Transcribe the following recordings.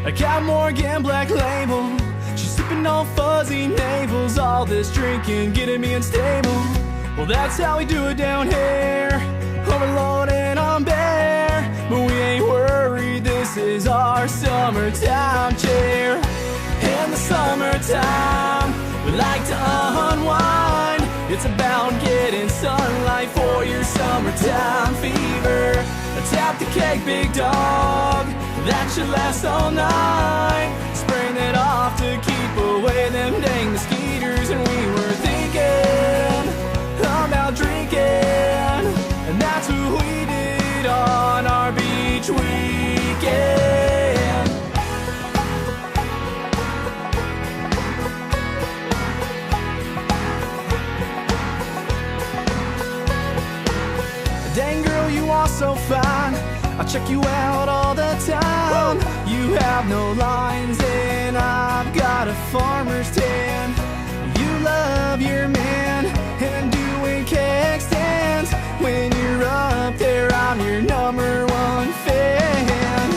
I got Morgan Black Label. She's sipping on fuzzy navels. All this drinking getting me unstable. Well, that's how we do it down here. Overloading on bear. But we ain't worried, this is our summertime cheer. In the summertime, we like to unwind. It's about getting sunlight for your summertime fever. Tap the cake, big dog, that should last all night. Spraying it off to keep away them dang mosquitoes. And we were thinking about drinking, and that's what we did on our beach weekend. Dang girl, you are so fine, I check you out all the time. You have no lines and I've got a farmer's tan. You love your man and doing keg stands. When you're up there, I'm your number one fan.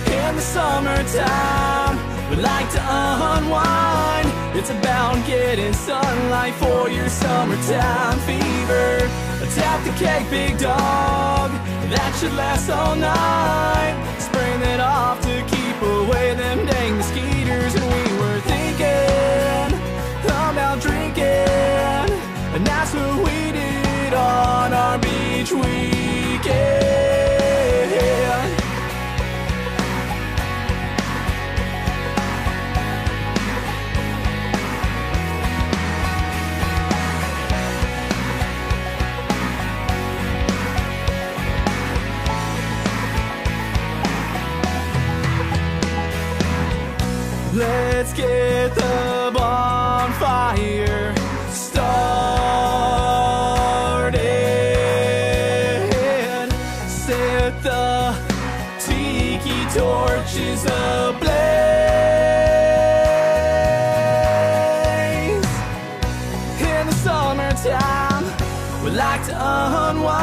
In the summertime, we like to unwind. It's about getting sunlight for your summertime fever. Tap the cake, big dog, that should last all night. Spraying it off to keep away them dang mosquitoes. And we were thinking about drinking, and that's what we did on our beach weekend. Let's get the bonfire started. Set the tiki torches ablaze. In the summertime, we like to unwind.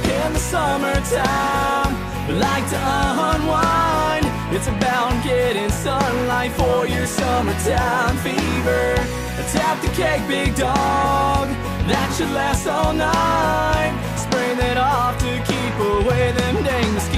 In the summertime, we like to unwind. It's about getting sunlight for your summertime fever. Tap the cake, big dog, that should last all night. Spraying it off to keep away them dang mosquitoes.